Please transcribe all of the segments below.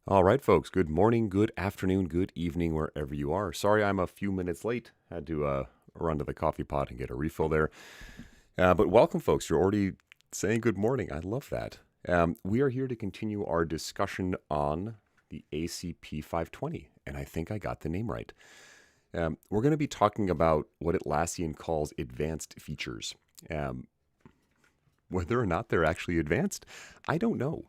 All right, folks. Good morning, good afternoon, good evening, wherever you are. Sorry I'm a few minutes late. Had to run to the coffee pot and get a refill there. But welcome, folks. You're already saying good morning. I love that. We are here to continue our discussion on the ACP-520, and I think I got the name right. We're going to be talking about what Atlassian calls advanced features. Whether or not they're actually advanced, I don't know.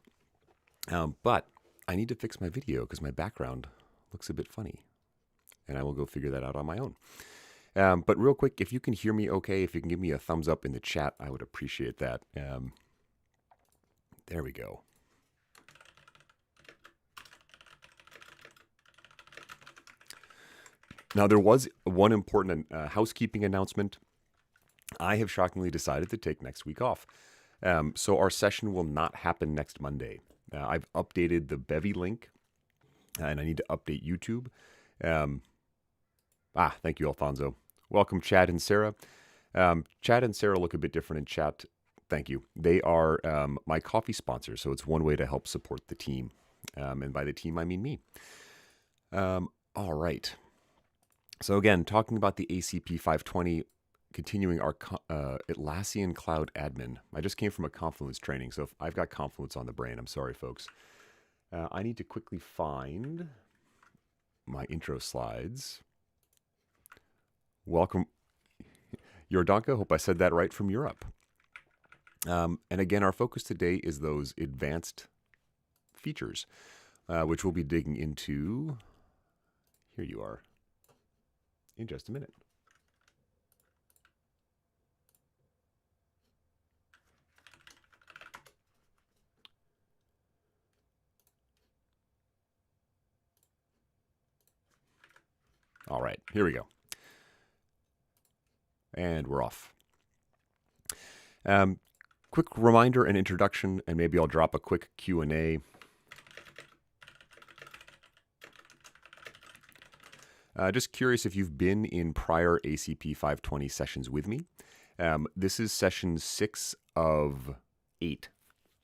But I need to fix my video because my background looks a bit funny. And I will go figure that out on my own. But real quick, if you can hear me okay, if you can give me a thumbs up in the chat, I would appreciate that. There we go. Now, there was one important housekeeping announcement. I have shockingly decided to take next week off. So our session will not happen next Monday. I've updated the Bevy link, and I need to update YouTube. Thank you, Alfonso. Welcome, Chad and Sarah. Chad and Sarah look a bit different in chat. Thank you. They are my coffee sponsors, so it's one way to help support the team. And by the team, I mean me. All right. So again, talking about the ACP-520, continuing our Atlassian Cloud Admin. I just came from a Confluence training, so if I've got Confluence on the brain, I'm sorry, folks. I need to quickly find my intro slides. Welcome, Jordanka. Hope I said that right, from Europe. And again, our focus today is those advanced features, which we'll be digging into. Here you are. In just a minute. All right, here we go. And we're off. Quick reminder and introduction, and maybe I'll drop a quick Q&A. Just curious if you've been in prior ACP-520 sessions with me. This is session 6 of 8.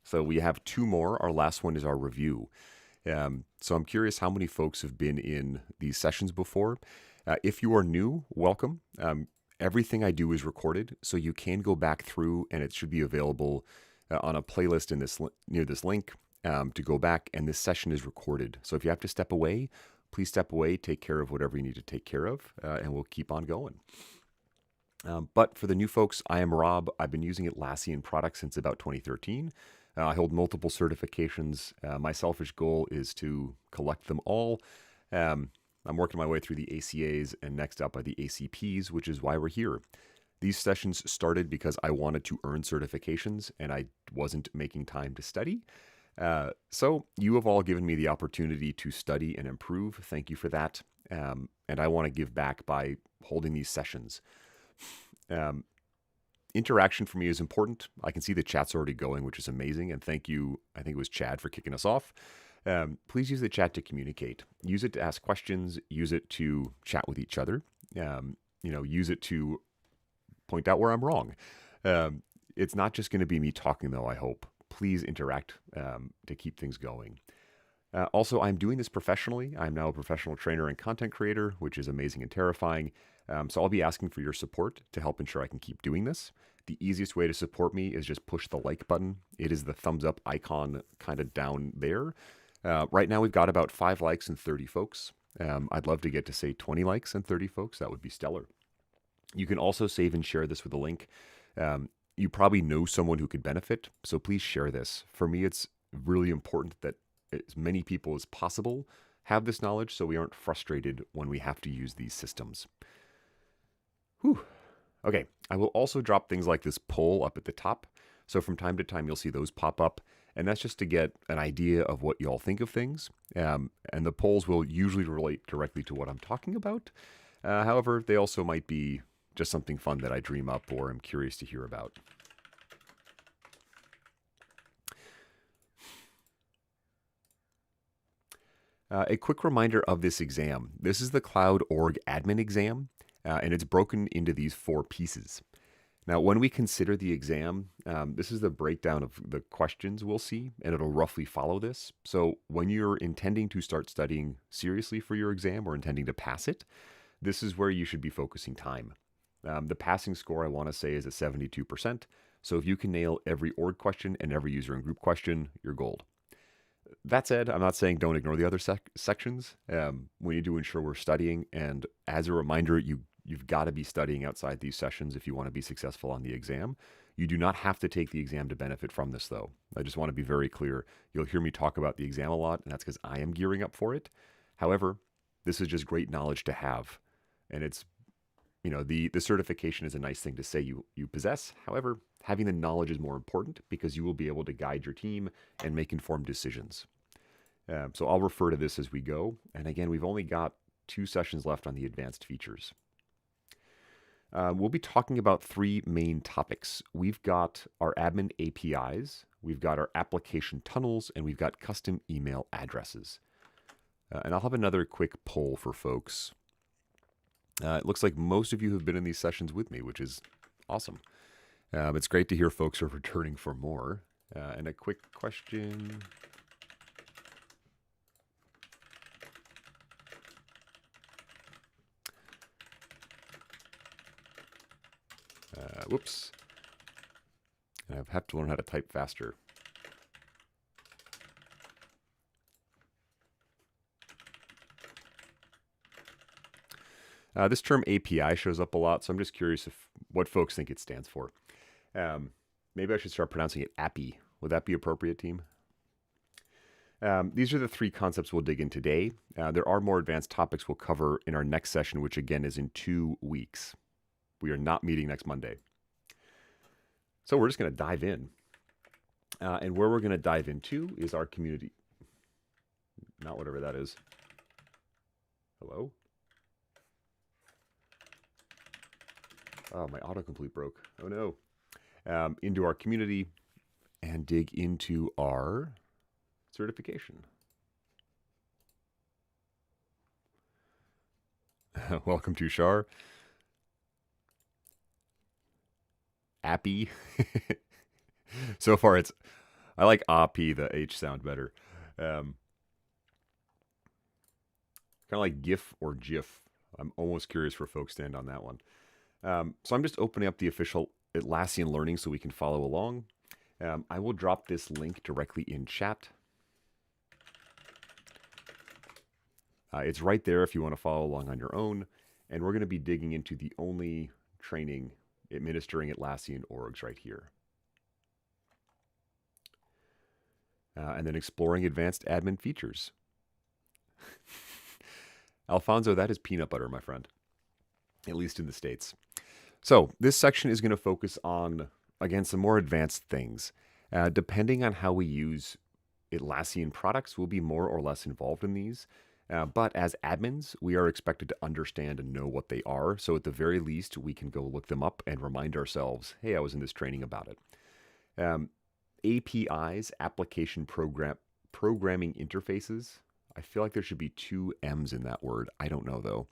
So we have 2 more. Our last one is our review. So I'm curious how many folks have been in these sessions before. If you are new, welcome. Everything I do is recorded, so you can go back through, and it should be available on a playlist in this near this link to go back, and this session is recorded. So if you have to step away, please step away, take care of whatever you need to take care of, and we'll keep on going. But for the new folks, I am Rob. I've been using Atlassian products since about 2013. I hold multiple certifications. My selfish goal is to collect them all. I'm working my way through the ACAs, and next up are the ACPs, which is why we're here. These sessions started because I wanted to earn certifications, and I wasn't making time to study. So you have all given me the opportunity to study and improve. Thank you for that. And I want to give back by holding these sessions. Interaction for me is important. I can see the chat's already going, which is amazing. And thank you. I think it was Chad for kicking us off. Please use the chat to communicate. Use it to ask questions. Use it to chat with each other. Use it to point out where I'm wrong. It's not just going to be me talking, though, I hope. Please interact to keep things going. Also, I'm doing this professionally. I'm now a professional trainer and content creator, which is amazing and terrifying. So I'll be asking for your support to help ensure I can keep doing this. The easiest way to support me is just push the like button. It is the thumbs up icon kind of down there. Right now, we've got about 5 likes and 30 folks. I'd love to get to, say, 20 likes and 30 folks. That would be stellar. You can also save and share this with a link. You probably know someone who could benefit, so please share this. For me, it's really important that as many people as possible have this knowledge so we aren't frustrated when we have to use these systems. Whew. Okay, I will also drop things like this poll up at the top. So from time to time, you'll see those pop up. And that's just to get an idea of what y'all think of things. And the polls will usually relate directly to what I'm talking about. However, they also might be just something fun that I dream up or am curious to hear about. A quick reminder of this exam. This is the Cloud Org Admin exam, and it's broken into these 4 pieces. Now, when we consider the exam, this is the breakdown of the questions we'll see, and it'll roughly follow this. So when you're intending to start studying seriously for your exam or intending to pass it, this is where you should be focusing time. The passing score, I want to say, is at 72%. So if you can nail every org question and every user and group question, you're gold. That said, I'm not saying don't ignore the other sections. We need to ensure we're studying. And as a reminder, you've got to be studying outside these sessions if you want to be successful on the exam. You do not have to take the exam to benefit from this, though. I just want to be very clear. You'll hear me talk about the exam a lot, and that's because I am gearing up for it. However, this is just great knowledge to have. And it's, the certification is a nice thing to say you possess. However, having the knowledge is more important because you will be able to guide your team and make informed decisions. So I'll refer to this as we go. And again, we've only got 2 sessions left on the advanced features. We'll be talking about 3 main topics. We've got our admin APIs, we've got our application tunnels, and we've got custom email addresses. And I'll have another quick poll for folks. It looks like most of you have been in these sessions with me, which is awesome. It's great to hear folks are returning for more. And a quick question. Whoops. I have to learn how to type faster. This term API shows up a lot, so I'm just curious what folks think it stands for. Maybe I should start pronouncing it API. Would that be appropriate, team? These are the 3 concepts we'll dig in today. There are more advanced topics we'll cover in our next session, which again is in 2 weeks. We are not meeting next Monday. So we're just going to dive in. And where we're going to dive into is our community. Not whatever that is. Hello? Oh, my autocomplete broke. Oh no. Into our community and dig into our certification. Welcome to Shar. Appy. So far I like API, the H sound better. Kind of like GIF or GIF. I'm almost curious where folks stand on that one. So I'm just opening up the official Atlassian Learning so we can follow along. I will drop this link directly in chat. It's right there if you want to follow along on your own. And we're going to be digging into the only training administering Atlassian orgs right here. And then exploring advanced admin features. Alfonso, that is peanut butter, my friend. At least in the States. So this section is going to focus on, again, some more advanced things. Depending on how we use Atlassian products, we'll be more or less involved in these. But as admins, we are expected to understand and know what they are. So at the very least, we can go look them up and remind ourselves, hey, I was in this training about it. APIs, application programming interfaces. I feel like there should be 2 M's in that word. I don't know, though.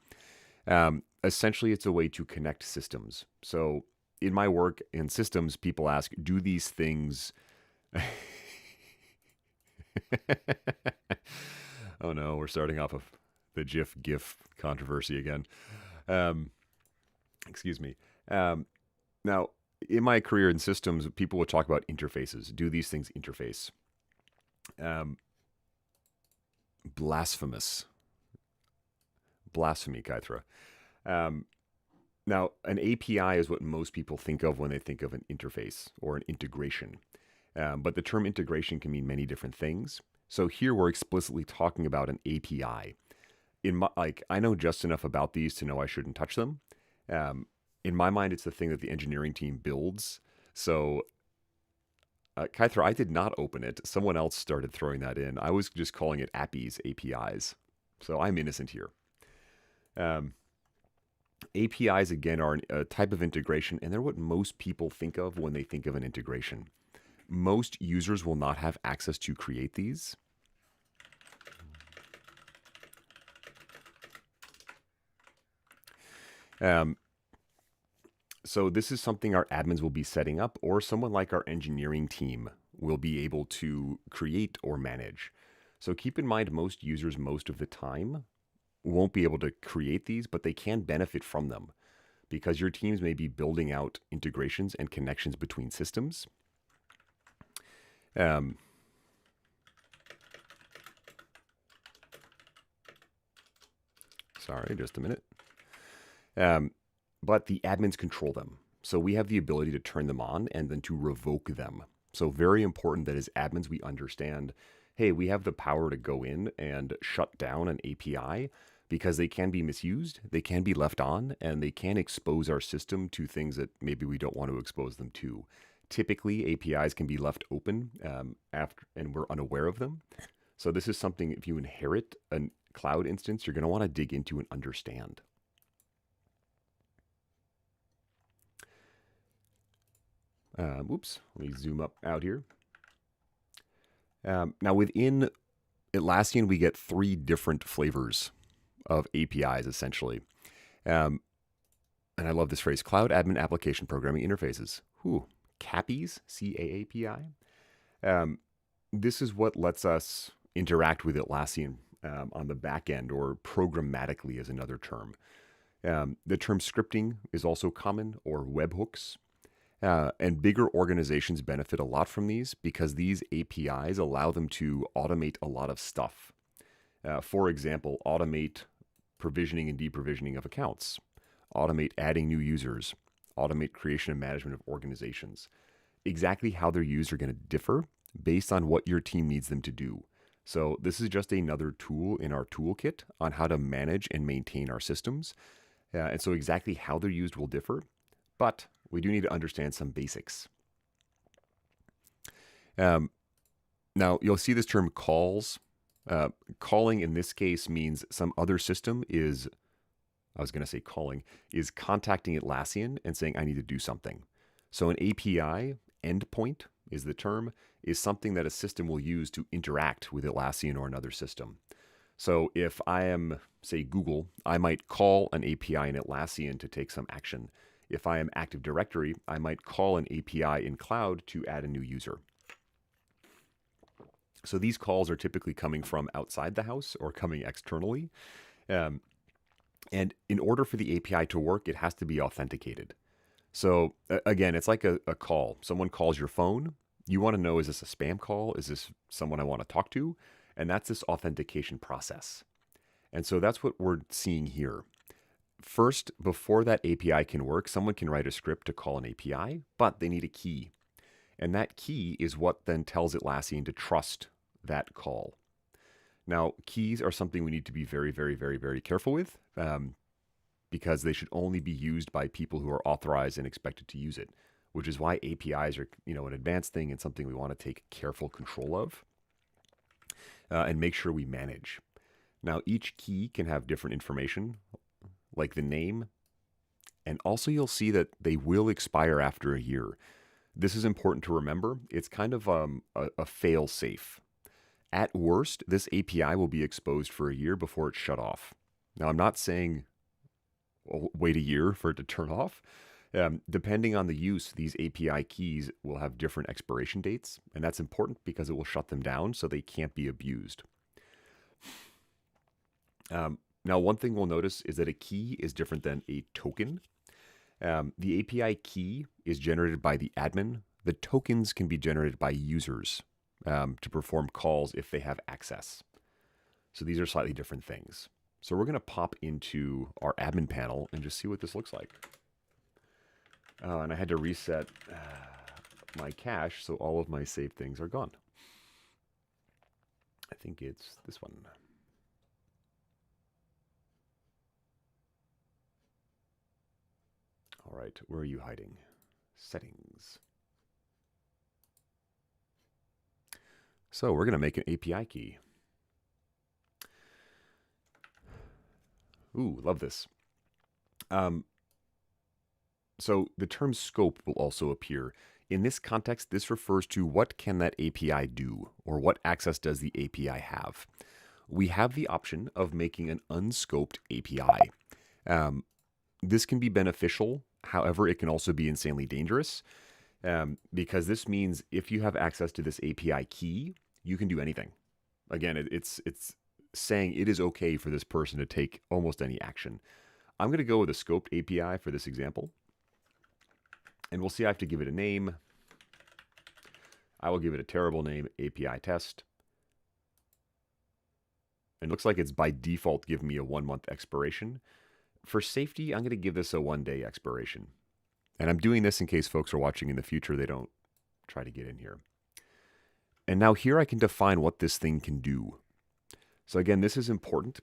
Essentially, it's a way to connect systems. So in my work in systems, people ask, do these things... Oh no, we're starting off of the GIF controversy again. Excuse me. Now, in my career in systems, people would talk about interfaces. Do these things interface? Blasphemous. Blasphemy, Kythra. Now, an API is what most people think of when they think of an interface or an integration. But the term integration can mean many different things. So here we're explicitly talking about an API. I know just enough about these to know I shouldn't touch them. In my mind, it's the thing that the engineering team builds. So, Kythra, I did not open it. Someone else started throwing that in. I was just calling it APIs. So I'm innocent here. APIs, again, are a type of integration, and they're what most people think of when they think of an integration. Most users will not have access to create these. So this is something our admins will be setting up, or someone like our engineering team will be able to create or manage. So keep in mind, most users most of the time won't be able to create these, but they can benefit from them because your teams may be building out integrations and connections between systems. Sorry, just a minute. But the admins control them. So we have the ability to turn them on and then to revoke them. So very important that as admins we understand, hey, we have the power to go in and shut down an API because they can be misused, they can be left on, and they can expose our system to things that maybe we don't want to expose them to. Typically, APIs can be left open after, and we're unaware of them. So this is something, if you inherit a cloud instance, you're going to want to dig into and understand. Oops, let me zoom up out here. Now within Atlassian, we get 3 different flavors of APIs, essentially. And I love this phrase, Cloud Admin Application Programming Interfaces. CAPIs, C-A-A-P-I. This is what lets us interact with Atlassian on the back end, or programmatically is another term. The term scripting is also common, or webhooks. And bigger organizations benefit a lot from these because these APIs allow them to automate a lot of stuff. For example, automate provisioning and deprovisioning of accounts, automate adding new users, automate creation and management of organizations. Exactly how they're used are going to differ based on what your team needs them to do. So this is just another tool in our toolkit on how to manage and maintain our systems. And so exactly how they're used will differ, but we do need to understand some basics. Now, you'll see this term calls. Calling in this case means some other system is, I was going to say calling, is contacting Atlassian and saying, I need to do something. So an API endpoint is the term, is something that a system will use to interact with Atlassian or another system. So if I am, say, Google, I might call an API in Atlassian to take some action. If I am Active Directory, I might call an API in cloud to add a new user. So these calls are typically coming from outside the house or coming externally. And in order for the API to work, it has to be authenticated. So again, it's like a call. Someone calls your phone. You want to know, is this a spam call? Is this someone I want to talk to? And that's this authentication process. And so that's what we're seeing here. First, before that API can work, someone can write a script to call an API, but they need a key. And that key is what then tells Atlassian to trust that call. Now, keys are something we need to be very, very, very, very careful with because they should only be used by people who are authorized and expected to use it, which is why APIs are, an advanced thing and something we want to take careful control of and make sure we manage. Now, each key can have different information, like the name, and also you'll see that they will expire after a year. This is important to remember. It's kind of a fail-safe. At worst, this API will be exposed for a year before it's shut off. Now, I'm not saying wait a year for it to turn off. Depending on the use, these API keys will have different expiration dates, and that's important because it will shut them down so they can't be abused. Now, one thing we'll notice is that a key is different than a token. The API key is generated by the admin. The tokens can be generated by users to perform calls if they have access. So these are slightly different things. So we're going to pop into our admin panel and just see what this looks like. And I had to reset my cache, so all of my saved things are gone. I think it's this one. All right, where are you hiding? Settings. So we're going to make an API key. Ooh, love this. So the term scope will also appear. In this context, this refers to what can that API do, or what access does the API have. We have the option of making an unscoped API. This can be beneficial However, it can also be insanely dangerous because this means if you have access to this API key, you can do anything. Again, it's saying it is okay for this person to take almost any action. I'm going to go with a scoped API for this example. And we'll see I have to give it a name. I will give it a terrible name, API test. It looks like it's by default giving me a 1-month expiration. For safety, I'm going to give this a 1-day expiration. And I'm doing this in case folks are watching in the future, they don't try to get in here. And now here I can define what this thing can do. So again, this is important.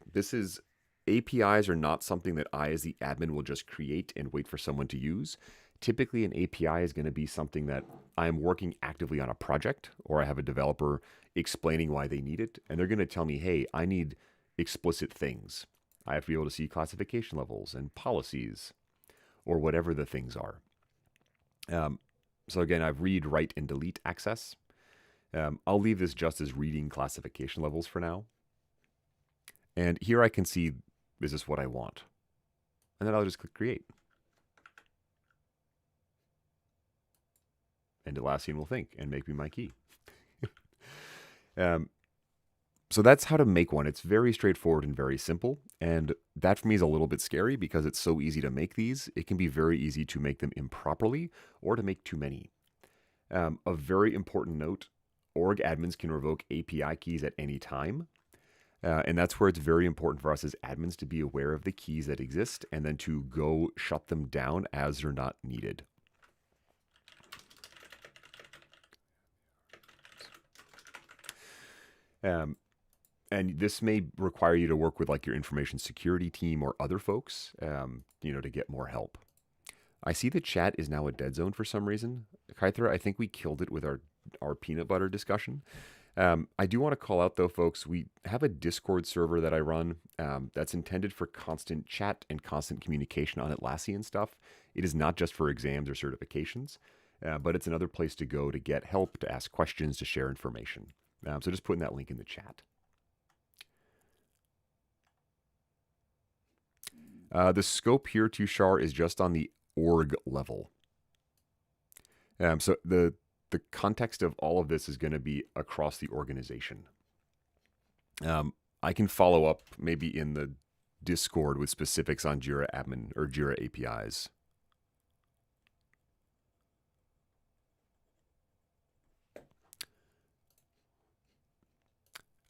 APIs are not something that I as the admin will just create and wait for someone to use. Typically an API is going to be something that I'm working actively on a project, or I have a developer explaining why they need it. And they're going to tell me, hey, I need explicit things. I have to be able to see classification levels and policies or whatever the things are. So again, I've read, write, and delete access. I'll leave this just as reading classification levels for now. And here I can see, is this what I want? And then I'll just click create. And Atlassian will think and make me my key. So that's how to make one. It's very straightforward and very simple. And that for me is a little bit scary because it's so easy to make these. It can be very easy to make them improperly or to make too many. A very important note, org admins can revoke API keys at any time. And that's where it's very important for us as admins to be aware of the keys that exist and then to go shut them down as they're not needed. And this may require you to work with like your information security team or other folks, to get more help. I see the chat is now a dead zone for some reason. Kythra, I think we killed it with our peanut butter discussion. I do want to call out though, folks, we have a Discord server that I run that's intended for constant chat and constant communication on Atlassian stuff. It is not just for exams or certifications, but it's another place to go to get help, to ask questions, to share information. So just putting that link in the chat. The scope here, Tushar, is just on the org level. So the context of all of this is going to be across the organization. I can follow up maybe in the Discord with specifics on Jira admin or Jira APIs.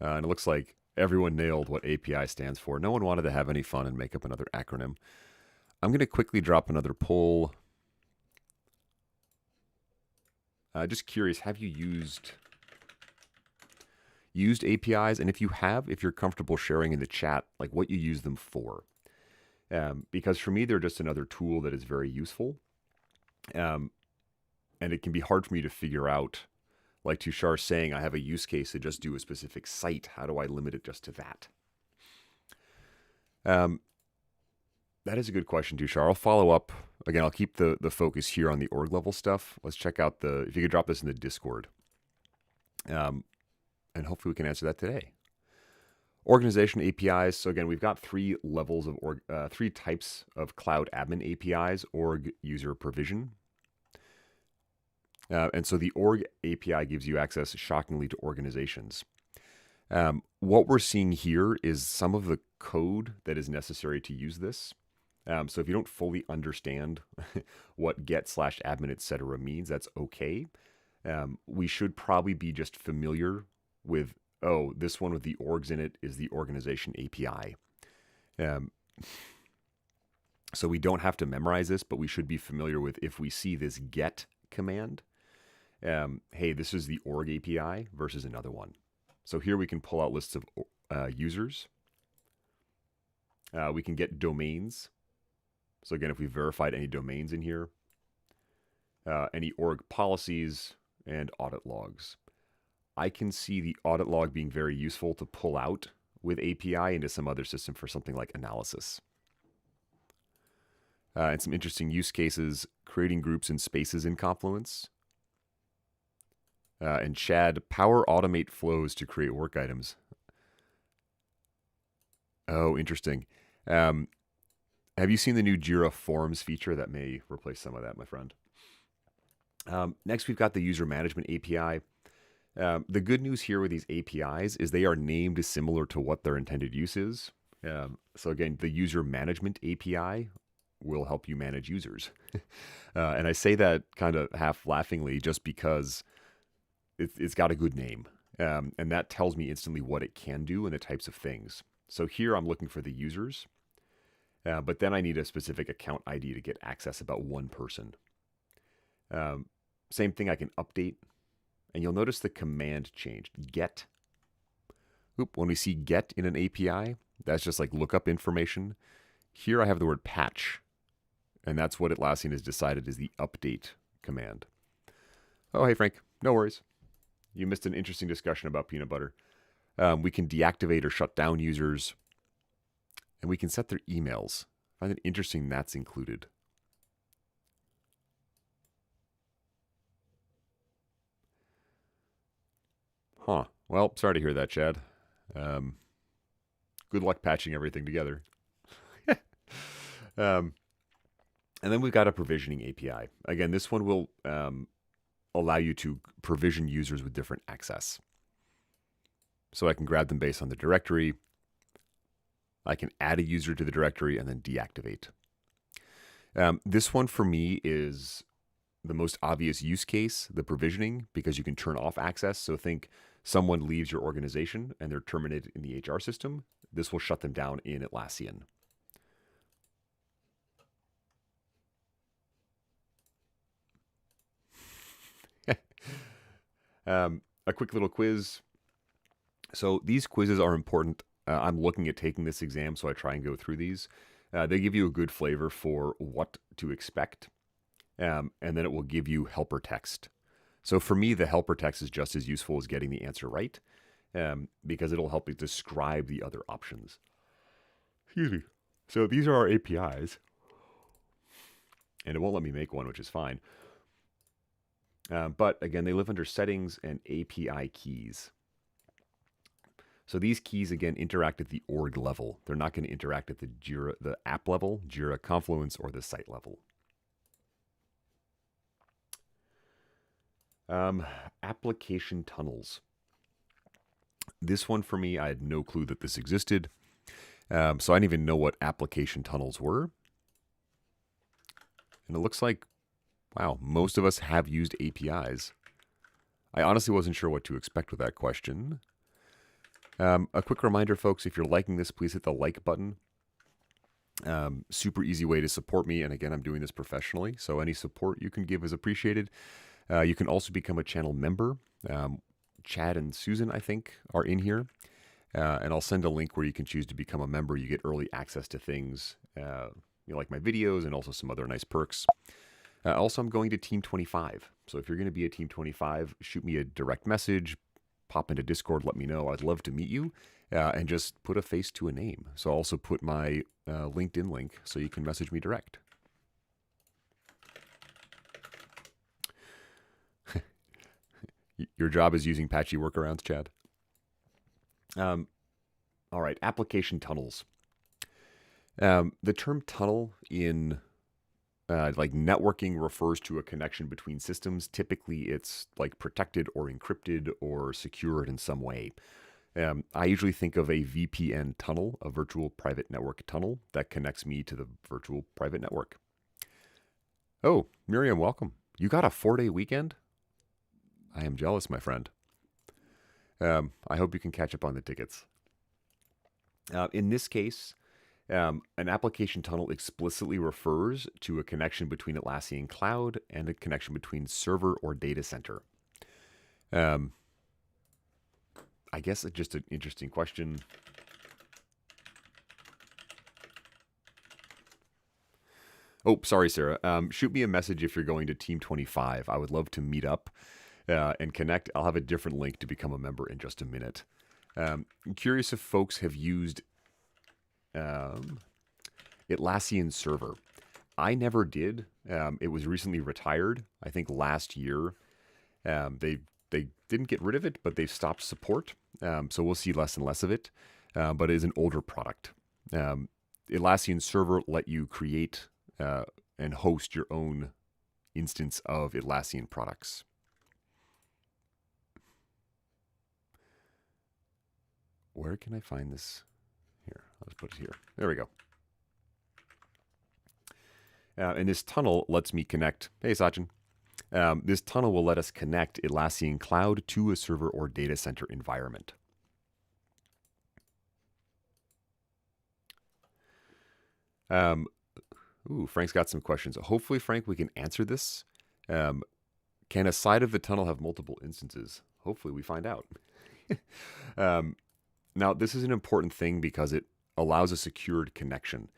And it looks like everyone nailed what API stands for. No one wanted to have any fun and make up another acronym. I'm going to quickly drop another poll. Just curious, have you used APIs? And if you have, if you're comfortable sharing in the chat, like what you use them for. Because for me, they're just another tool that is very useful. And it can be hard for me to figure out, like Tushar saying, I have a use case to just do a specific site. How do I limit it just to that? That is a good question, Tushar. I'll follow up. Again, I'll keep the focus here on the org level stuff. Let's check out if you could drop this in the Discord. And hopefully we can answer that today. Organization APIs. So again, we've got three types of cloud admin APIs, org, user, provision. And so the org API gives you access, shockingly, to organizations. What we're seeing here is some of the code that is necessary to use this. So if you don't fully understand what get/admin, etc. means, that's okay. We should probably be just familiar with, oh, this one with the orgs in it is the organization API. So we don't have to memorize this, but we should be familiar with, if we see this get command, hey, this is the org API versus another one. So here we can pull out lists of users. We can get domains. So again, if we verified any domains in here, any org policies and audit logs. I can see the audit log being very useful to pull out with API into some other system for something like analysis. And some interesting use cases, creating groups and spaces in Confluence. And Chad, power automate flows to create work items. Oh, interesting. Have you seen the new Jira Forms feature? That may replace some of that, my friend. Next, we've got the user management API. The good news here with these APIs is they are named similar to what their intended use is. So again, the user management API will help you manage users. And I say that kind of half laughingly just because it's got a good name. And that tells me instantly what it can do and the types of things. So here I'm looking for the users, but then I need a specific account ID to get access about one person. Same thing, I can update. And you'll notice the command changed. Get. When we see get in an API, that's just like look up information. Here I have the word patch. And that's what Atlassian has decided is the update command. Oh, hey, Frank. No worries. You missed an interesting discussion about peanut butter. We can deactivate or shut down users. And we can set their emails. I find it interesting that's included. Huh. Well, sorry to hear that, Chad. Good luck patching everything together. And then we've got a provisioning API. Again, this one will allow you to provision users with different access. So I can grab them based on the directory. I can add a user to the directory and then deactivate. This one for me is the most obvious use case, the provisioning, because you can turn off access. So think someone leaves your organization and they're terminated in the HR system. This will shut them down in Atlassian. A quick little quiz. So these quizzes are important. I'm looking at taking this exam, so I try and go through these. They give you a good flavor for what to expect, and then it will give you helper text. So for me, the helper text is just as useful as getting the answer right, because it'll help me describe the other options. Excuse me. So these are our APIs, and it won't let me make one, which is fine. But again, they live under settings and API keys. So these keys, again, interact at the org level. They're not going to interact at the app level, Jira Confluence, or the site level. Application tunnels. This one for me, I had no clue that this existed. So I didn't even know what application tunnels were. And it looks like, wow, most of us have used APIs. I honestly wasn't sure what to expect with that question. A quick reminder, folks, if you're liking this, please hit the like button. Super easy way to support me. And again, I'm doing this professionally, so any support you can give is appreciated. You can also become a channel member. Chad and Susan, I think, are in here. And I'll send a link where you can choose to become a member. You get early access to things, like my videos and also some other nice perks. Also, I'm going to Team 25. So if you're going to be a Team 25, shoot me a direct message, pop into Discord, let me know. I'd love to meet you and just put a face to a name. So I'll also put my LinkedIn link so you can message me direct. Your job is using patchy workarounds, Chad. All right, application tunnels. The term tunnel in like networking refers to a connection between systems. Typically, it's like protected or encrypted or secured in some way. I usually think of a VPN tunnel, a virtual private network tunnel that connects me to the virtual private network. Oh, Miriam, welcome. You got a 4-day weekend? I am jealous, my friend. I hope you can catch up on the tickets. In this case, an application tunnel explicitly refers to a connection between Atlassian Cloud and a connection between server or data center. I guess it's just an interesting question. Oh, sorry, Sarah. Shoot me a message if you're going to Team 25. I would love to meet up and connect. I'll have a different link to become a member in just a minute. I'm curious if folks have used Atlassian Server. I never did. It was recently retired. I think last year. They didn't get rid of it, but they've stopped support. So we'll see less and less of it. But it is an older product. Atlassian Server let you create and host your own instance of Atlassian products. Where can I find this? Here, let's put it here. There we go. And this tunnel lets me connect. Hey, Sachin. This tunnel will let us connect Atlassian Cloud to a server or data center environment. Frank's got some questions. Hopefully, Frank, we can answer this. Can a side of the tunnel have multiple instances? Hopefully, we find out. Now, this is an important thing because it allows a secured connection.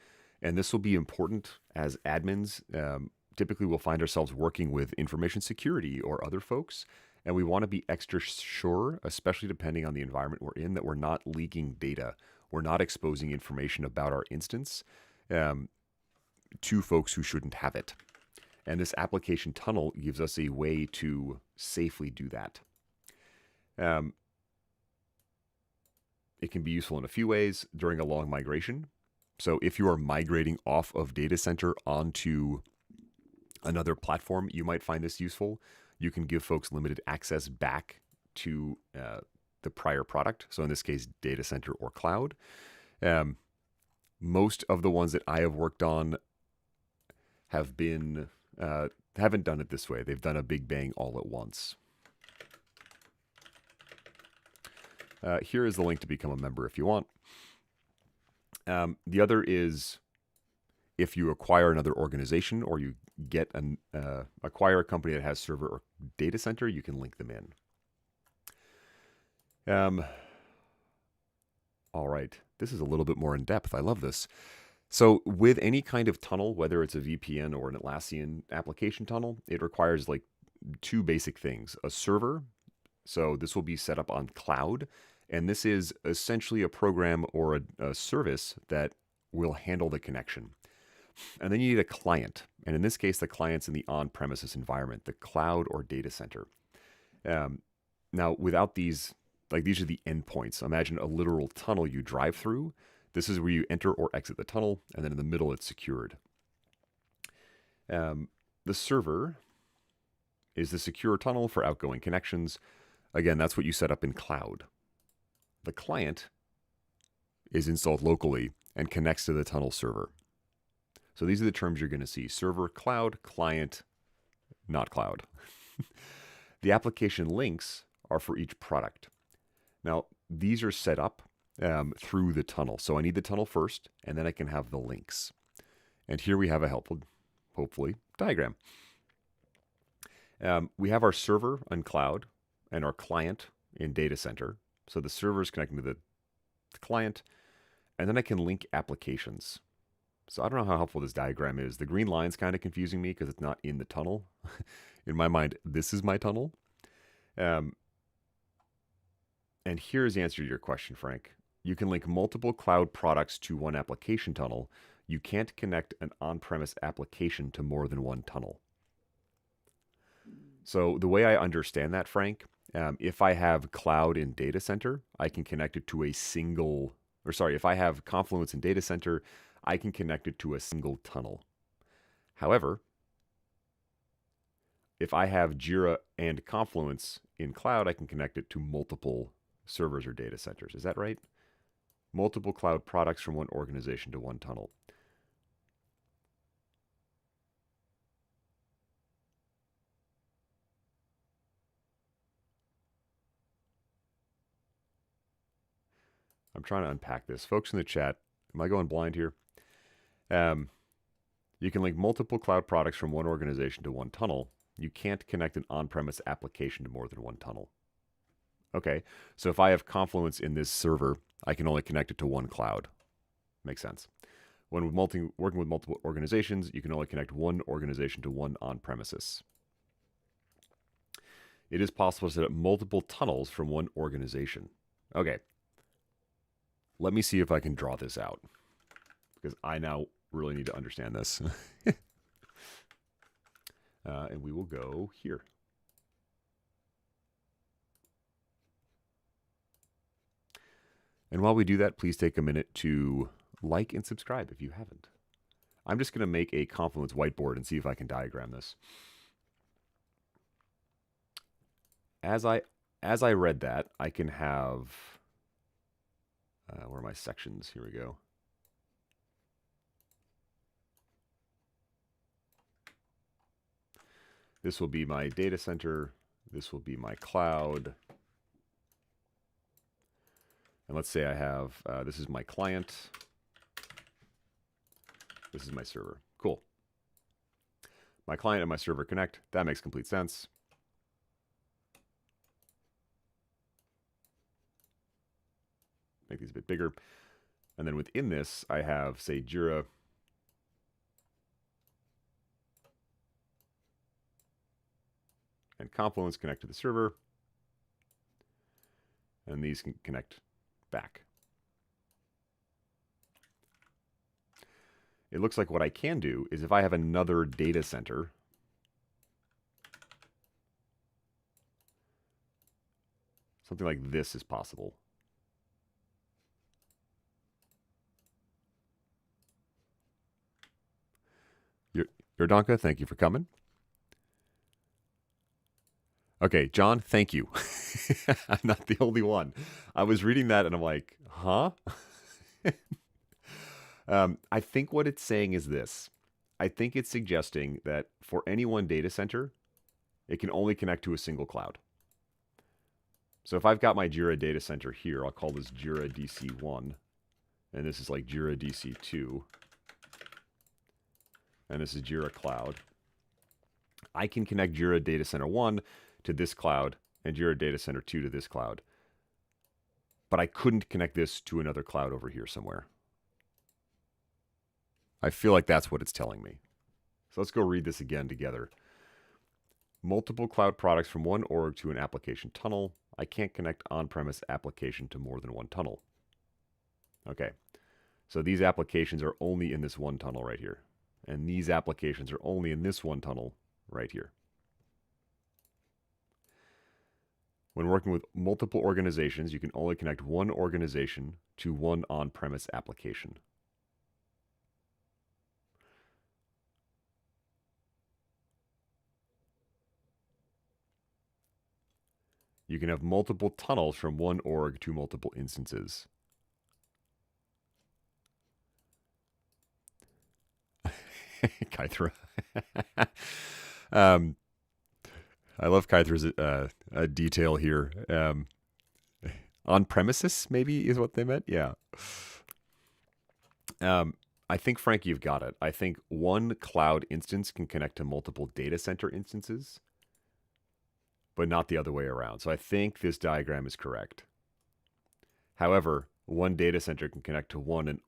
And this will be important as admins. Typically, we'll find ourselves working with information security or other folks. And we want to be extra sure, especially depending on the environment we're in, that we're not leaking data. We're not exposing information about our instance to folks who shouldn't have it. And this application tunnel gives us a way to safely do that. It can be useful in a few ways during a long migration. So if you are migrating off of data center onto another platform, you might find this useful. You can give folks limited access back to the prior product. So in this case, data center or cloud. Most of the ones that I have worked on have been haven't done it this way. They've done a big bang all at once. Here is the link to become a member if you want. The other is if you acquire another organization or you get acquire a company that has server or data center, you can link them in. All right, this is a little bit more in depth. I love this. So with any kind of tunnel, whether it's a VPN or an Atlassian application tunnel, it requires like two basic things. A server, so this will be set up on cloud, and this is essentially a program or a service that will handle the connection. And then you need a client. And in this case, the client's in the on-premises environment, the cloud or data center. Now, without these, like these are the endpoints. Imagine a literal tunnel you drive through. This is where you enter or exit the tunnel, and then in the middle, it's secured. The server is the secure tunnel for outgoing connections. Again, that's what you set up in cloud. The client is installed locally and connects to the tunnel server. So these are the terms you're going to see. Server, cloud, client, not cloud. The application links are for each product. Now, these are set up through the tunnel. So I need the tunnel first, and then I can have the links. And here we have a helpful, hopefully, diagram. We have our server on cloud and our client in data center. So the server is connecting to the client, and then I can link applications. So I don't know how helpful this diagram is. The green line's kind of confusing me because it's not in the tunnel. In my mind, this is my tunnel. And here's the answer to your question, Frank. You can link multiple cloud products to one application tunnel. You can't connect an on-premise application to more than one tunnel. So the way I understand that, Frank, if I have cloud in data center, I can connect it to a single, or sorry, if I have Confluence in data center, I can connect it to a single tunnel. However, if I have Jira and Confluence in cloud, I can connect it to multiple servers or data centers. Is that right? Multiple cloud products from one organization to one tunnel. I'm trying to unpack this. Folks in the chat, am I going blind here? You can link multiple cloud products from one organization to one tunnel. You can't connect an on-premise application to more than one tunnel. Okay, so if I have Confluence in this server, I can only connect it to one cloud. Makes sense. When working with multiple organizations, you can only connect one organization to one on-premises. It is possible to set up multiple tunnels from one organization. Okay. Let me see if I can draw this out, because I now really need to understand this. And we will go here. And while we do that, please take a minute to like and subscribe if you haven't. I'm just going to make a Confluence whiteboard and see if I can diagram this. As I read that, I can have, where are my sections? Here we go. This will be my data center. This will be my cloud. And let's say I have, this is my client. This is my server. Cool. My client and my server connect. That makes complete sense. Make these a bit bigger. And then within this, I have, say, Jira. And Confluence connect to the server. And these can connect back. It looks like what I can do is if I have another data center, something like this is possible. Yordonka, thank you for coming. Okay, John, thank you. I'm not the only one. I was reading that and I'm like, huh? I think what it's saying is this. I think it's suggesting that for any one data center, it can only connect to a single cloud. So if I've got my Jira data center here, I'll call this Jira DC1. And this is like Jira DC2. And this is Jira Cloud. I can connect Jira Data Center 1 to this cloud and Jira Data Center 2 to this cloud. But I couldn't connect this to another cloud over here somewhere. I feel like that's what it's telling me. So let's go read this again together. Multiple cloud products from one org to an application tunnel. I can't connect on-premise application to more than one tunnel. Okay, so these applications are only in this one tunnel right here. And these applications are only in this one tunnel right here. When working with multiple organizations, you can only connect one organization to one on-premise application. You can have multiple tunnels from one org to multiple instances. Kythra. I love Kythra's detail here. On premises, maybe, is what they meant? Yeah. I think, Frank, you've got it. I think one cloud instance can connect to multiple data center instances, but not the other way around. So I think this diagram is correct. However, one data center can connect to one and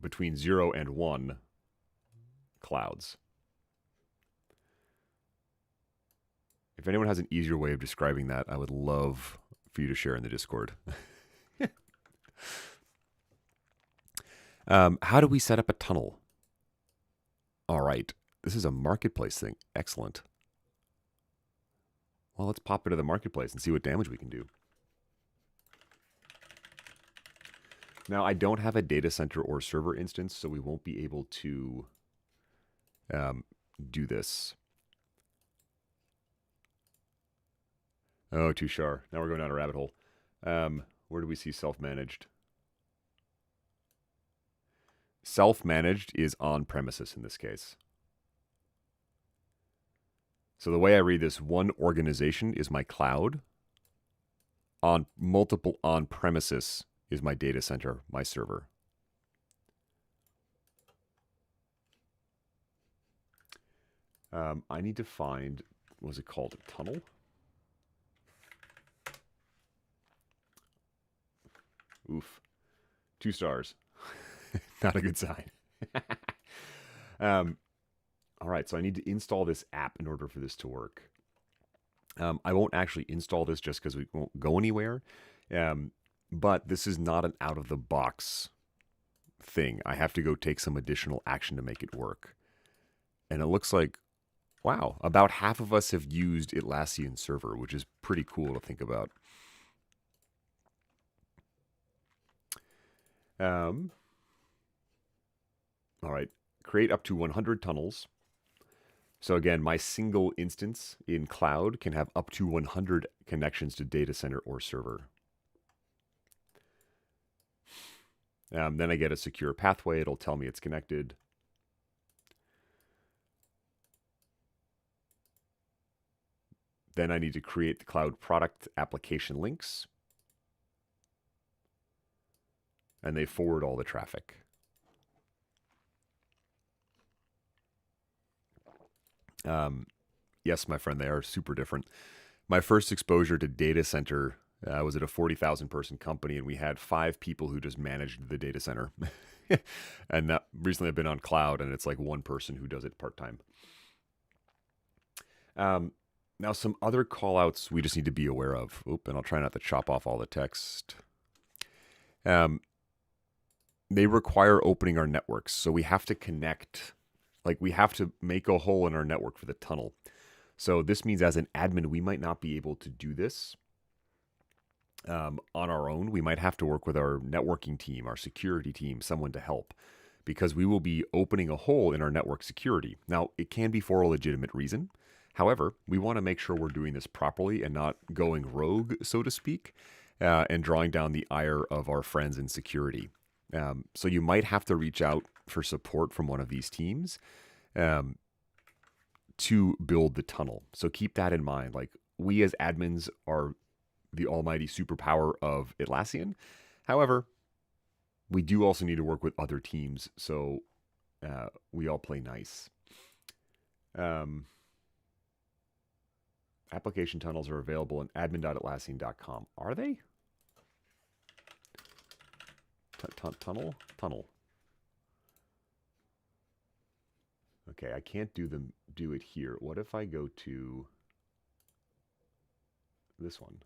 between 0 and 1 clouds. If anyone has an easier way of describing that, I would love for you to share in the Discord. How do we set up a tunnel? All right. This is a marketplace thing. Excellent. Well, let's pop into the marketplace and see what damage we can do. Now, I don't have a data center or server instance, so we won't be able to do this. Oh, Tushar. Now we're going down a rabbit hole. Where do we see self-managed? Self-managed is on premises in this case. So the way I read this, one organization is my cloud. On multiple on-premises is my data center, my server. I need to find, what was it called, a tunnel? Oof. 2 stars. Not a good sign. All right, so I need to install this app in order for this to work. I won't actually install this just because we won't go anywhere. But this is not an out-of-the-box thing. I have to go take some additional action to make it work. And it looks like, wow, about half of us have used Atlassian Server, which is pretty cool to think about. All right, create up to 100 tunnels. So again, my single instance in cloud can have up to 100 connections to data center or server. Then I get a secure pathway. It'll tell me it's connected. Then I need to create the cloud product application links. And they forward all the traffic. Yes, my friend, they are super different. My first exposure to data center was at a 40,000 person company, and we had 5 people who just managed the data center. And that, recently I've been on cloud, and it's like 1 person who does it part-time. Now, some other callouts we just need to be aware of. Oop, and I'll try not to chop off all the text. They require opening our networks, so we have to connect. Like, we have to make a hole in our network for the tunnel. So this means as an admin, we might not be able to do this on our own. We might have to work with our networking team, our security team, someone to help, because we will be opening a hole in our network security. Now, it can be for a legitimate reason. However, we want to make sure we're doing this properly and not going rogue, so to speak, and drawing down the ire of our friends in security. So you might have to reach out for support from one of these teams to build the tunnel. So keep that in mind. Like, we as admins are the almighty superpower of Atlassian. However, we do also need to work with other teams, so we all play nice. Application tunnels are available in admin.atlassian.com. Are they? Tunnel? Tunnel. Okay, I can't do it here. What if I go to this one?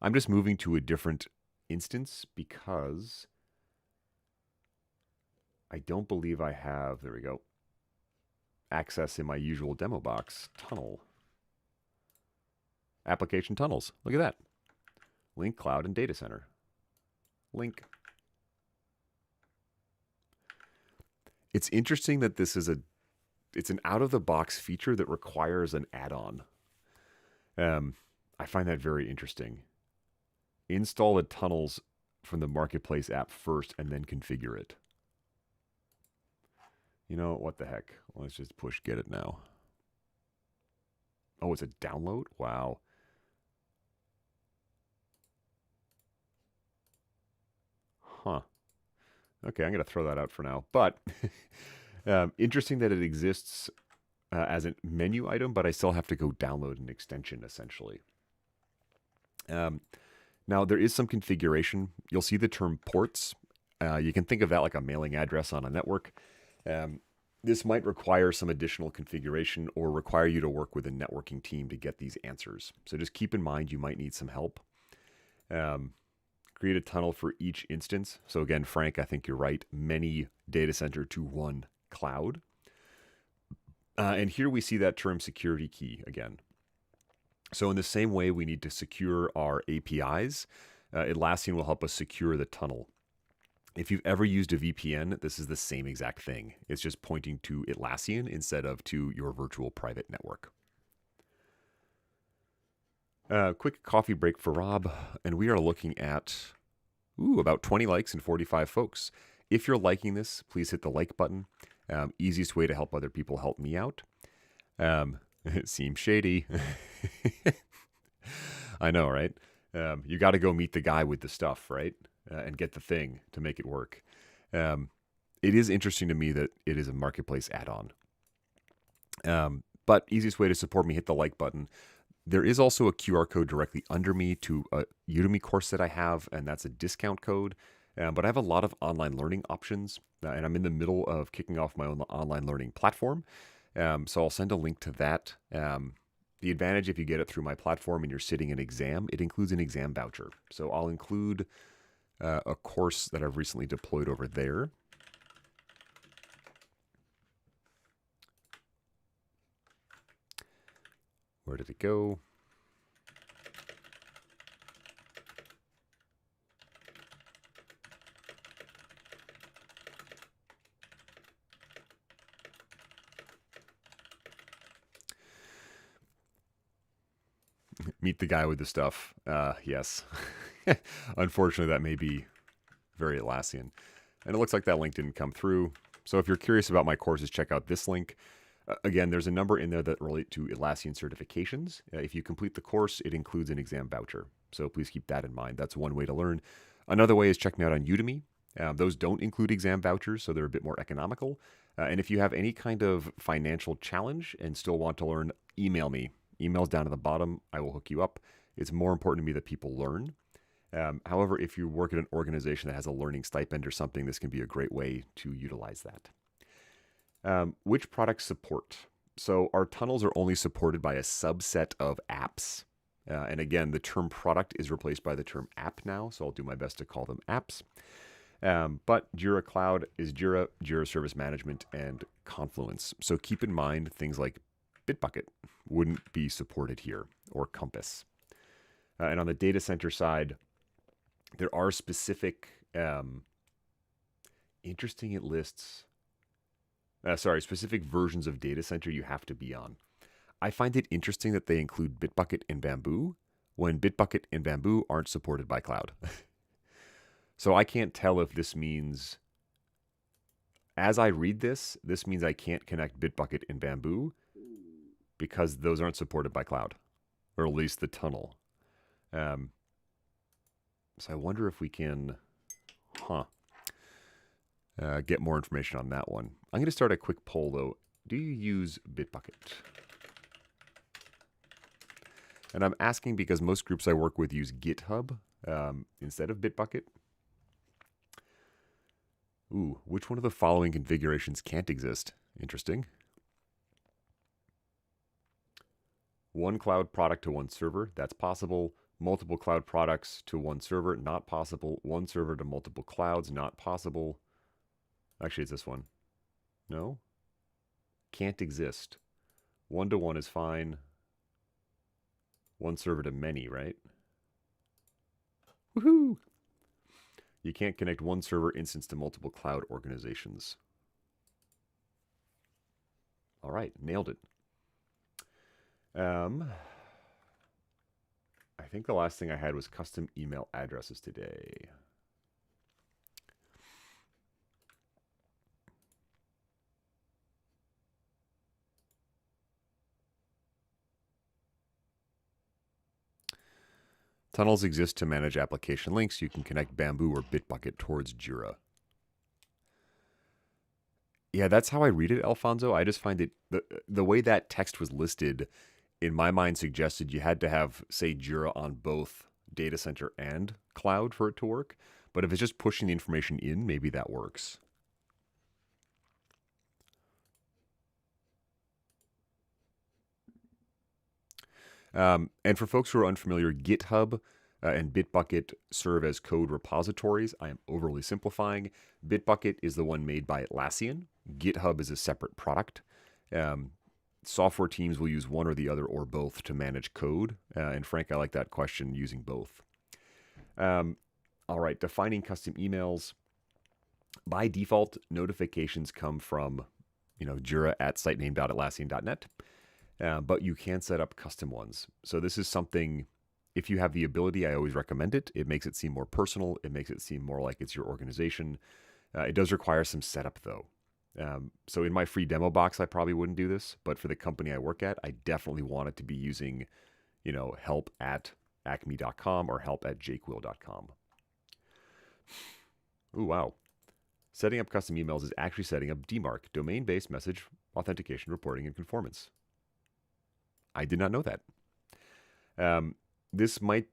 I'm just moving to a different instance because I don't believe I have, there we go, access in my usual demo box. Tunnel. Application tunnels. Look at that. Link, cloud, and data center. Link. It's interesting that this is it's an out-of-the-box feature that requires an add-on. I find that very interesting. Install the tunnels from the Marketplace app first and then configure it. You know, what the heck? Let's just push get it now. Oh, it's a download? Wow. Huh. Okay, I'm going to throw that out for now. But interesting that it exists as a menu item, but I still have to go download an extension, essentially. Now, there is some configuration. You'll see the term ports. You can think of that like a mailing address on a network. This might require some additional configuration or require you to work with a networking team to get these answers. So just keep in mind you might need some help. Create a tunnel for each instance. So again, Frank, I think you're right. Many data center to one cloud. And here we see that term security key again. So in the same way we need to secure our APIs, Atlassian will help us secure the tunnel. If you've ever used a VPN, this is the same exact thing. It's just pointing to Atlassian instead of to your virtual private network. Quick coffee break for Rob, and we are looking at about 20 likes and 45 folks. If you're liking this, please hit the like button. Easiest way to help other people help me out. It seems shady. I know, right? You got to go meet the guy with the stuff, right? And get the thing to make it work. It is interesting to me that it is a Marketplace add-on. But easiest way to support me, hit the like button. There is also a QR code directly under me to a Udemy course that I have, and that's a discount code. But I have a lot of online learning options, and I'm in the middle of kicking off my own online learning platform. So I'll send a link to that. The advantage, if you get it through my platform and you're sitting an exam, it includes an exam voucher. So I'll include a course that I've recently deployed over there. Where did it go? Meet the guy with the stuff. Yes. Unfortunately, that may be very Atlassian. And it looks like that link didn't come through. So if you're curious about my courses, check out this link. Again, there's a number in there that relate to Atlassian certifications. If you complete the course, it includes an exam voucher. So please keep that in mind. That's one way to learn. Another way is check me out on Udemy. Those don't include exam vouchers, so they're a bit more economical. And if you have any kind of financial challenge and still want to learn, email me. Email's down at the bottom. I will hook you up. It's more important to me that people learn. However, if you work at an organization that has a learning stipend or something, this can be a great way to utilize that. Which products support? So our tunnels are only supported by a subset of apps. And again, the term product is replaced by the term app now, so I'll do my best to call them apps. But Jira Cloud is Jira, Jira Service Management, and Confluence. So keep in mind things like Bitbucket wouldn't be supported here, or Compass. And on the data center side, there are specific, interesting it lists, specific versions of data center you have to be on. I find it interesting that they include Bitbucket and Bamboo when Bitbucket and Bamboo aren't supported by cloud. So I can't tell if this means, as I read this, this means I can't connect Bitbucket and Bamboo because those aren't supported by cloud, or at least the tunnel. So I wonder if we can, get more information on that one. I'm going to start a quick poll though. Do you use Bitbucket? And I'm asking because most groups I work with use GitHub instead of Bitbucket. Ooh, which one of the following configurations can't exist? Interesting. One cloud product to one server, that's possible. Multiple cloud products to one server, not possible. One server to multiple clouds, not possible. Actually, it's this one. No? Can't exist. One-to-one is fine. One server to many, right? Woohoo! You can't connect one server instance to multiple cloud organizations. All right, nailed it. I think the last thing I had was custom email addresses today. Tunnels exist to manage application links. You can connect Bamboo or Bitbucket towards Jira. Yeah, that's how I read it, Alfonso. I just find it, the way that text was listed, in my mind, suggested you had to have, say, Jira on both data center and cloud for it to work. But if it's just pushing the information in, maybe that works. And for folks who are unfamiliar, GitHub and Bitbucket serve as code repositories. I am overly simplifying. Bitbucket is the one made by Atlassian. GitHub is a separate product. Software teams will use one or the other or both to manage code. And Frank, I like that question, using both. All right, defining custom emails. By default, notifications come from, Jira at sitename.atlassian.net. But you can set up custom ones. So this is something, if you have the ability, I always recommend it. It makes it seem more personal. It makes it seem more like it's your organization. It does require some setup though. So in my free demo box, I probably wouldn't do this, but for the company I work at, I definitely want it to be using, help at acme.com or help at jakewill.com. Ooh, wow. Setting up custom emails is actually setting up DMARC, domain-based message authentication, reporting, and conformance. I did not know that. This might,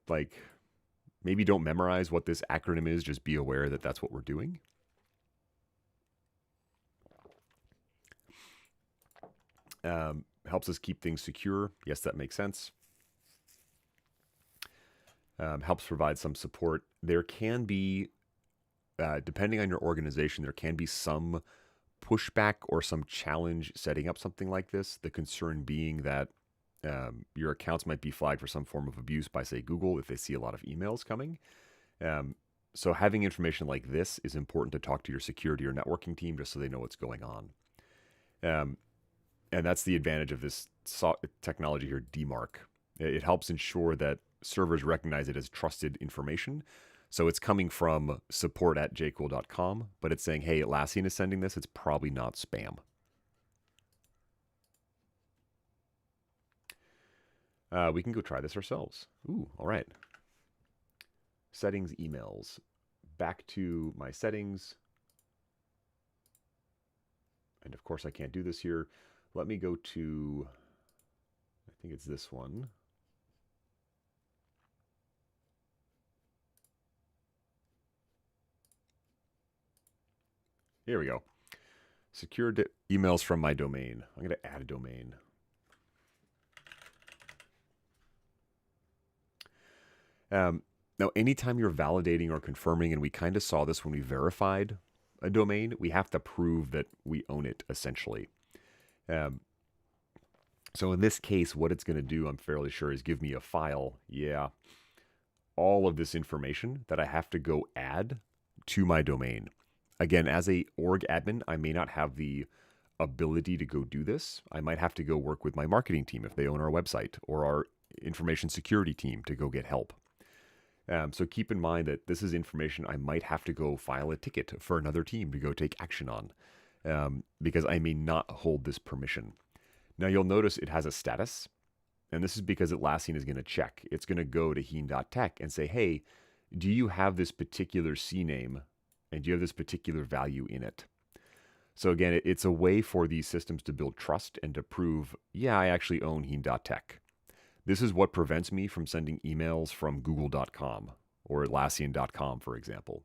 maybe don't memorize what this acronym is, just be aware that that's what we're doing. Helps us keep things secure. Yes, that makes sense. Helps provide some support. There can be, depending on your organization, there can be some pushback or some challenge setting up something like this. The concern being that your accounts might be flagged for some form of abuse by, say, Google if they see a lot of emails coming. So having information like this is important to talk to your security or networking team just so they know what's going on. And that's the advantage of this technology here, DMARC. It helps ensure that servers recognize it as trusted information. So it's coming from support@jcool.com, but it's saying, hey, Atlassian is sending this. It's probably not spam. We can go try this ourselves. Ooh, all right. Settings, emails. Back to my settings. And of course, I can't do this here. Let me go to, I think it's this one. Here we go. Secure emails from my domain. I'm going to add a domain. Now, anytime you're validating or confirming, and we kind of saw this when we verified a domain, we have to prove that we own it, essentially. So in this case, what it's going to do, I'm fairly sure, is give me a file. Yeah. All of this information that I have to go add to my domain. Again, as a org admin, I may not have the ability to go do this. I might have to go work with my marketing team if they own our website, or our information security team to go get help. So keep in mind that this is information I might have to go file a ticket for another team to go take action on, because I may not hold this permission. Now you'll notice it has a status, and this is because Atlassian is going to check. It's going to go to heen.tech and say, hey, do you have this particular CNAME, and do you have this particular value in it? So again, it's a way for these systems to build trust and to prove, yeah, I actually own heen.tech. This is what prevents me from sending emails from google.com or Atlassian.com, for example.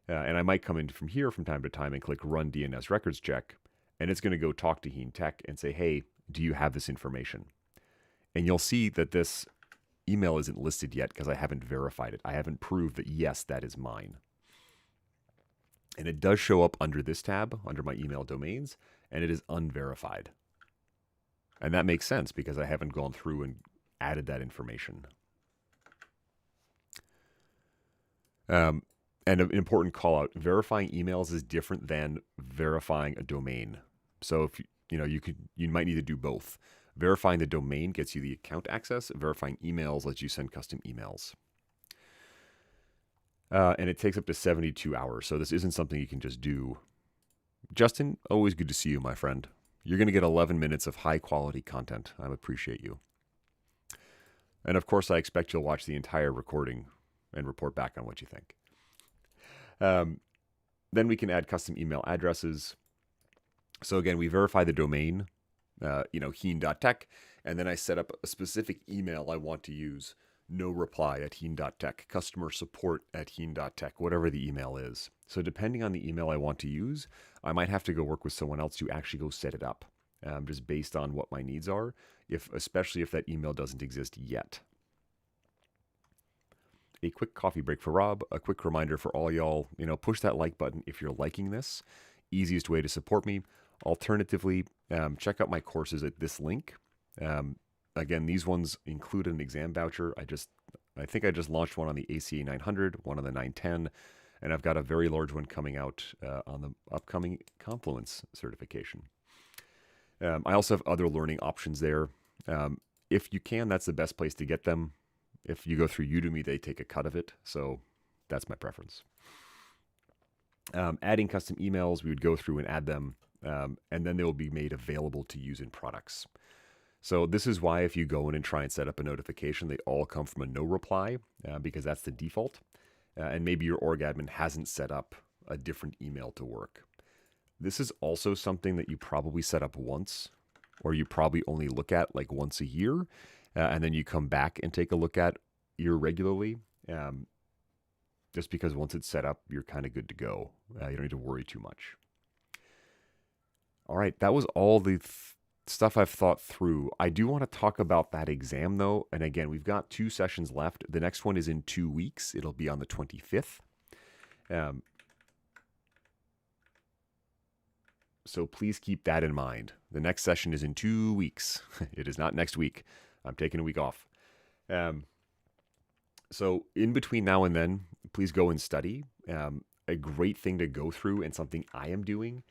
And I might come in from here from time to time and click Run DNS Records Check, and it's going to go talk to Heen Tech and say, hey, do you have this information? And you'll see that this email isn't listed yet because I haven't verified it. I haven't proved that, yes, that is mine. And it does show up under this tab, under my email domains, and it is unverified. And that makes sense because I haven't gone through and added that information. And an important call out, verifying emails is different than verifying a domain. So if you might need to do both. Verifying the domain gets you the account access. Verifying emails lets you send custom emails. And it takes up to 72 hours. So this isn't something you can just do. Justin, always good to see you, my friend. You're going to get 11 minutes of high quality content. I appreciate you. And of course, I expect you'll watch the entire recording and report back on what you think. Then we can add custom email addresses. So again, we verify the domain, heen.tech, and then I set up a specific email I want to use. No reply at heen.tech, customer support at heen.tech, whatever the email is. So depending on the email I want to use, I might have to go work with someone else to actually go set it up, just based on what my needs are, especially if that email doesn't exist yet. A quick coffee break for Rob. A quick reminder for all y'all, push that like button if you're liking this. Easiest way to support me. Alternatively, check out my courses at this link. Again, these ones include an exam voucher. I think I just launched one on the ACA 900, one on the 910, and I've got a very large one coming out on the upcoming Confluence certification. I also have other learning options there. If you can, that's the best place to get them. If you go through Udemy, they take a cut of it, so that's my preference. Adding custom emails, we would go through and add them, and then they will be made available to use in products. So this is why if you go in and try and set up a notification, they all come from a no reply, because that's the default. And maybe your org admin hasn't set up a different email to work. This is also something that you probably set up once, or you probably only look at like once a year, and then you come back and take a look at irregularly, just because once it's set up, you're kind of good to go. You don't need to worry too much. All right, that was all the stuff I've thought through. I do want to talk about that exam though. And again, we've got 2 sessions left. The next one is in 2 weeks. It'll be on the 25th. So please keep that in mind. The next session is in 2 weeks. It is not next week. I'm taking a week off. So in between now and then, please go and study. A great thing to go through, and something I am doing,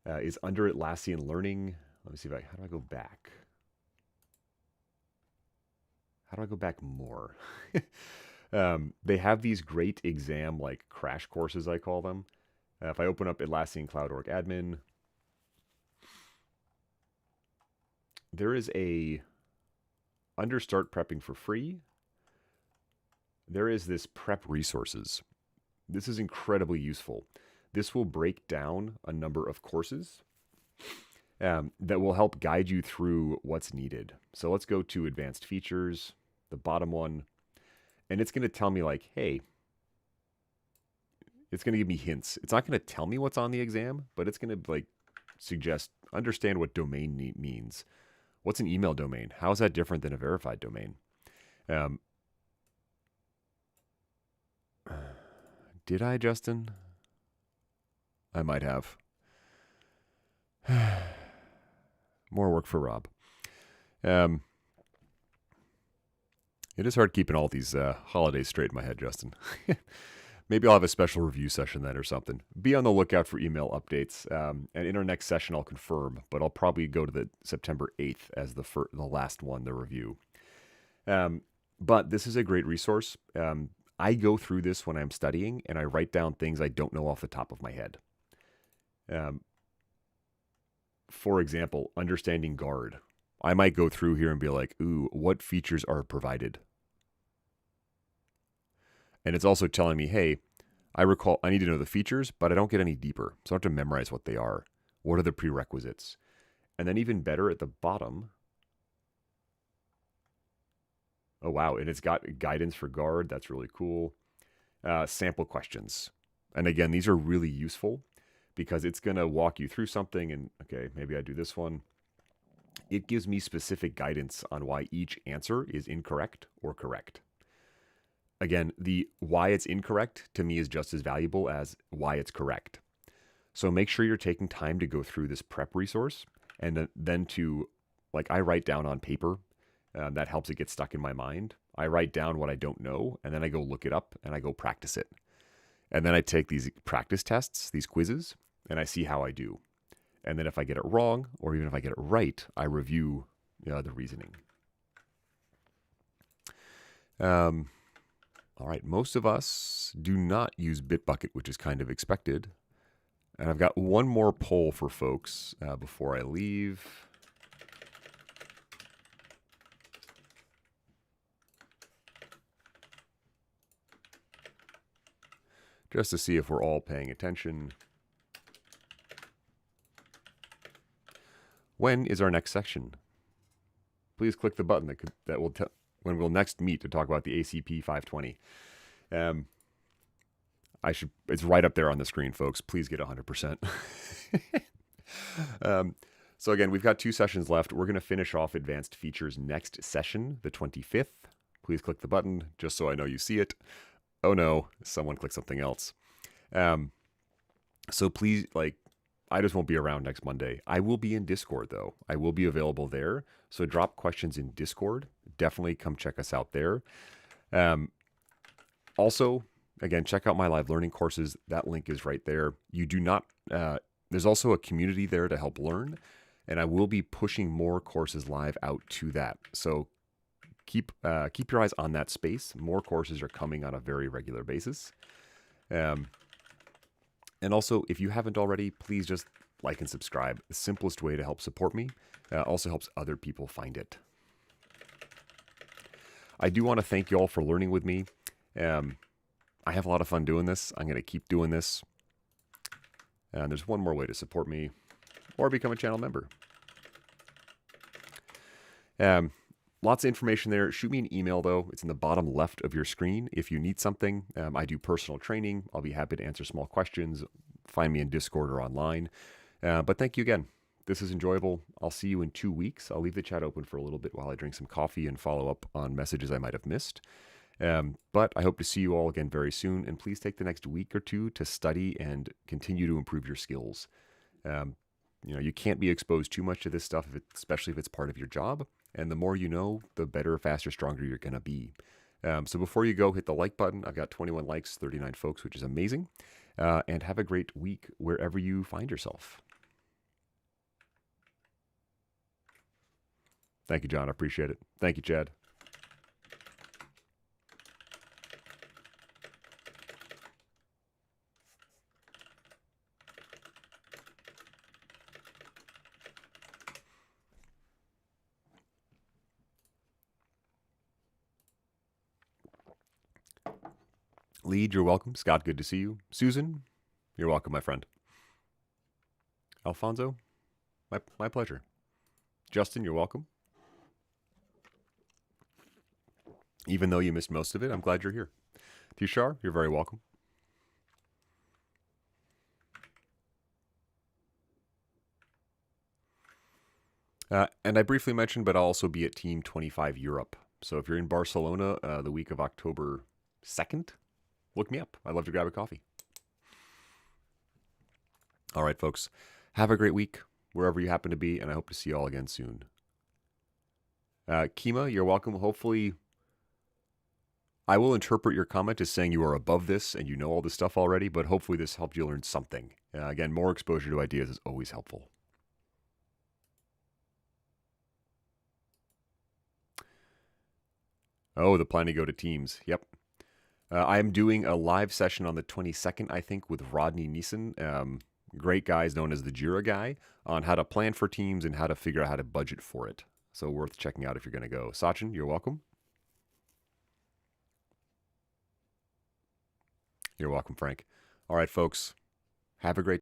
is under Atlassian Learning. Let me see how do I go back? how do I go back more? They have these great exam like crash courses, I call them. If I open up Atlassian Cloud.org admin, there is a under start prepping for free. There is this prep resources. This is incredibly useful. This will break down a number of courses that will help guide you through what's needed. So let's go to advanced features, the bottom one, and it's going to tell me like, hey, it's going to give me hints. It's not going to tell me what's on the exam, but it's going to like suggest, understand what domain means. What's an email domain? How is that different than a verified domain? Did I, Justin? I might have. More work for Rob. It is hard keeping all these holidays straight in my head, Justin. Maybe I'll have a special review session then or something. Be on the lookout for email updates. And in our next session, I'll confirm, but I'll probably go to the September 8th as the last one, the review. But this is a great resource. I go through this when I'm studying, and I write down things I don't know off the top of my head. For example, understanding guard. I might go through here and be like, ooh, what features are provided? And it's also telling me, hey, I need to know the features, but I don't get any deeper. So I have to memorize what they are. What are the prerequisites? And then even better at the bottom. Oh, wow. And it's got guidance for guard. That's really cool. Sample questions. And again, these are really useful because it's going to walk you through something. And okay, maybe I do this one. It gives me specific guidance on why each answer is incorrect or correct. Again, the why it's incorrect to me is just as valuable as why it's correct. So make sure you're taking time to go through this prep resource and then to, like I write down on paper, that helps it get stuck in my mind. I write down what I don't know and then I go look it up and I go practice it. And then I take these practice tests, these quizzes, and I see how I do. And then if I get it wrong, or even if I get it right, I review the reasoning. All right, most of us do not use Bitbucket, which is kind of expected. And I've got one more poll for folks before I leave. Just to see if we're all paying attention. When is our next section? Please click the button that will tell when we'll next meet to talk about the ACP-520. It's right up there on the screen, folks. Please get 100%. So again, we've got 2 sessions left. We're going to finish off advanced features next session, the 25th. Please click the button just so I know you see it. Oh no, someone clicked something else. So please, I just won't be around next Monday. I will be in Discord, though. I will be available there. So drop questions in Discord. Definitely come check us out there. Also, again, check out my live learning courses. That link is right there. You do not, there's also a community there to help learn. And I will be pushing more courses live out to that. So keep your eyes on that space. More courses are coming on a very regular basis. And also, if you haven't already, please just like and subscribe. The simplest way to help support me also helps other people find it. I do want to thank you all for learning with me. I have a lot of fun doing this. I'm going to keep doing this. And there's one more way to support me or become a channel member. Lots of information there. Shoot me an email, though. It's in the bottom left of your screen. If you need something, I do personal training. I'll be happy to answer small questions. Find me in Discord or online. But thank you again. This is enjoyable. I'll see you in 2 weeks. I'll leave the chat open for a little bit while I drink some coffee and follow up on messages I might have missed. But I hope to see you all again very soon. And please take the next week or 2 to study and continue to improve your skills. You can't be exposed too much to this stuff, especially if it's part of your job. And the more you know, the better, faster, stronger you're going to be. So before you go, hit the like button. I've got 21 likes, 39 folks, which is amazing. And have a great week wherever you find yourself. Thank you, John. I appreciate it. Thank you, Chad. Lead, you're welcome. Scott, good to see you. Susan, you're welcome, my friend. Alfonso, my pleasure. Justin, you're welcome. Even though you missed most of it, I'm glad you're here. Tushar, you're very welcome. And I briefly mentioned, but I'll also be at Team 25 Europe. So if you're in Barcelona the week of October 2nd, look me up. I'd love to grab a coffee. All right, folks. Have a great week wherever you happen to be, and I hope to see you all again soon. Kima, you're welcome. Hopefully, I will interpret your comment as saying you are above this and you know all this stuff already, but hopefully this helped you learn something. Again, more exposure to ideas is always helpful. Oh, the plan to go to Teams. Yep. I am doing a live session on the 22nd, I think, with Rodney Neeson. Great guy, is known as the Jira guy, on how to plan for Teams and how to figure out how to budget for it. So worth checking out if you're going to go. Sachin, you're welcome. You're welcome, Frank. All right, folks. Have a great